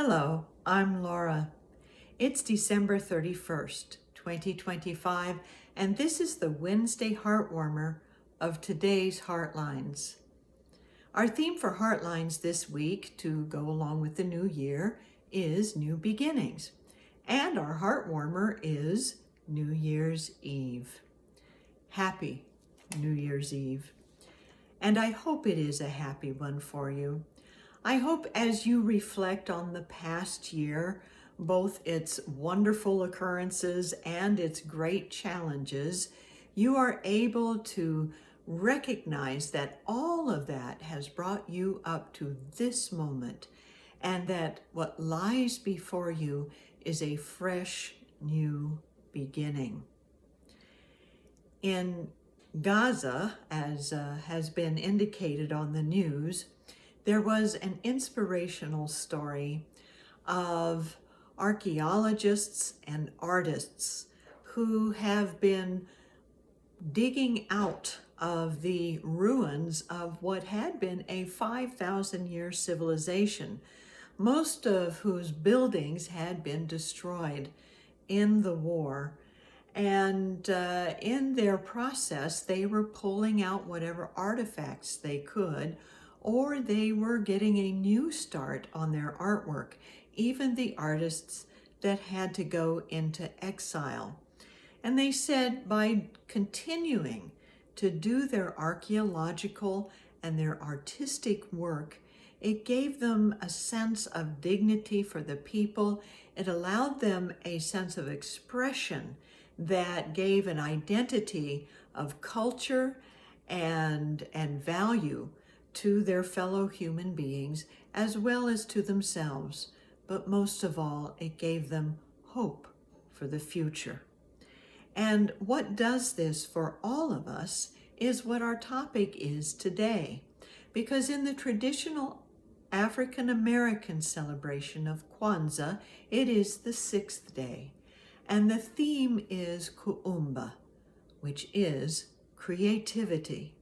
Hello, I'm Laura. It's December 31st, 2025, and this is the Wednesday Heartwarmer of today's Heartlines. Our theme for Heartlines this week, to go along with the new year, is New Beginnings, and our Heartwarmer is New Year's Eve. Happy New Year's Eve. And I hope it is a happy one for you. I hope as you reflect on the past year, both its wonderful occurrences and its great challenges, you are able to recognize that all of that has brought you up to this moment, and that what lies before you is a fresh new beginning. In Gaza, as has been indicated on the news, there was an inspirational story of archaeologists and artists who have been digging out of the ruins of what had been a 5,000-year civilization, most of whose buildings had been destroyed in the war. And in their process, they were pulling out whatever artifacts they could, or they were getting a new start on their artwork, even the artists that had to go into exile. And they said by continuing to do their archaeological and their artistic work, it gave them a sense of dignity for the people. It allowed them a sense of expression that gave an identity of culture and value to their fellow human beings, as well as to themselves. But most of all, it gave them hope for the future. And what does this for all of us is what our topic is today. Because in the traditional African American celebration of Kwanzaa, it is the 6th day. And the theme is Kuumba, which is creativity.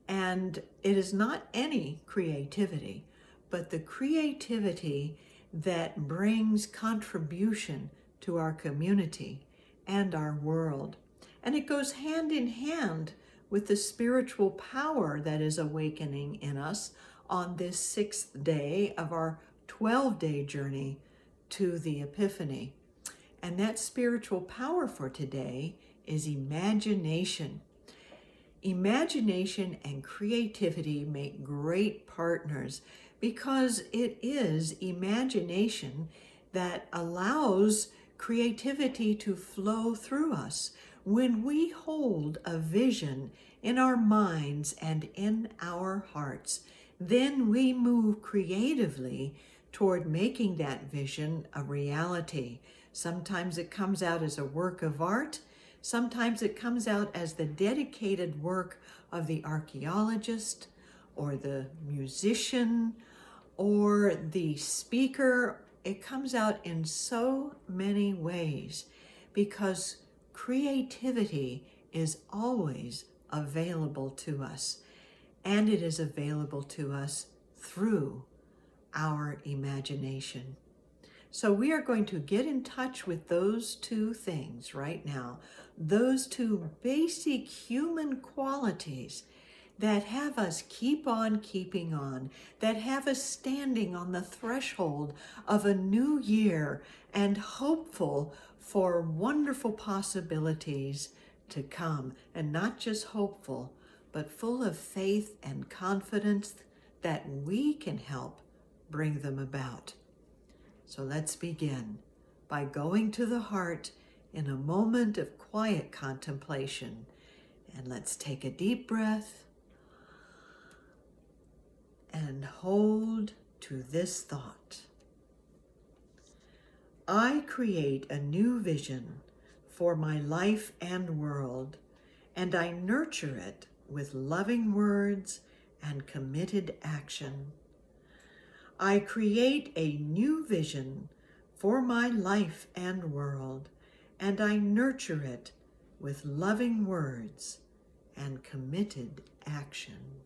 And it is not any creativity, but the creativity that brings contribution to our community and our world. And it goes hand in hand with the spiritual power that is awakening in us on this 6th day of our 12-day journey to the Epiphany. And that spiritual power for today is imagination. Imagination and creativity make great partners because it is imagination that allows creativity to flow through us. When we hold a vision in our minds and in our hearts, then we move creatively toward making that vision a reality. Sometimes it comes out as a work of art. Sometimes it comes out as the dedicated work of the archaeologist or the musician or the speaker. It comes out in so many ways because creativity is always available to us, and it is available to us through our imagination. So we are going to get in touch with those two things right now, those two basic human qualities that have us keep on keeping on, that have us standing on the threshold of a new year and hopeful for wonderful possibilities to come. And not just hopeful, but full of faith and confidence that we can help bring them about. So let's begin by going to the heart in a moment of quiet contemplation. And let's take a deep breath and hold to this thought. I create a new vision for my life and world, and I nurture it with loving words and committed action. I create a new vision for my life and world, and I nurture it with loving words and committed action.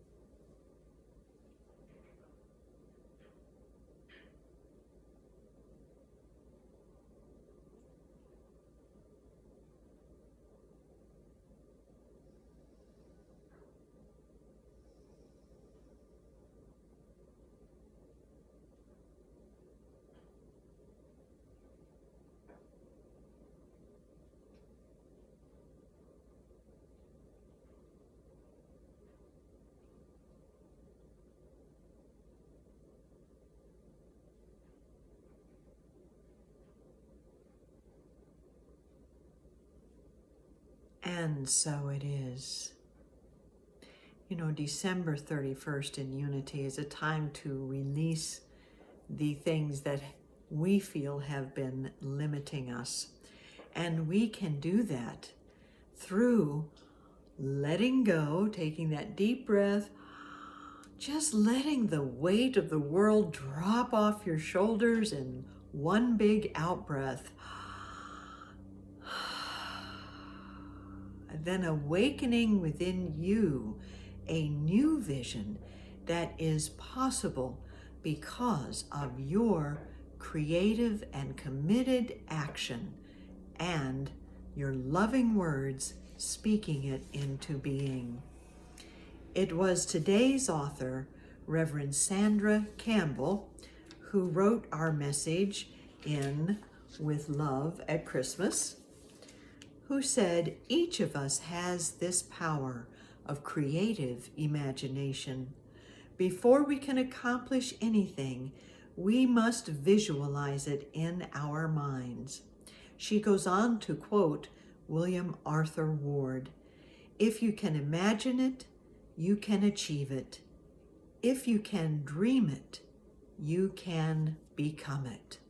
And so it is. You know, December 31st in Unity is a time to release the things that we feel have been limiting us. And we can do that through letting go, taking that deep breath, just letting the weight of the world drop off your shoulders in one big out breath. And then awakening within you a new vision that is possible because of your creative and committed action and your loving words speaking it into being. It was today's author, Reverend Sandra Campbell, who wrote our message in With Love at Christmas, who said, each of us has this power of creative imagination. Before we can accomplish anything, we must visualize it in our minds. She goes on to quote William Arthur Ward, "If you can imagine it, you can achieve it. If you can dream it, you can become it."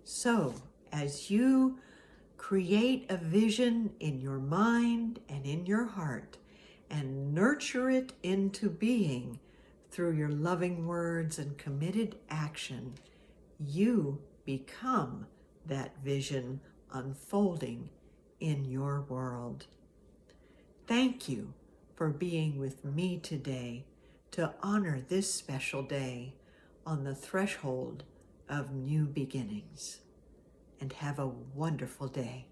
So, as you create a vision in your mind and in your heart and nurture it into being through your loving words and committed action, you become that vision unfolding in your world. Thank you for being with me today to honor this special day on the threshold of new beginnings. And have a wonderful day.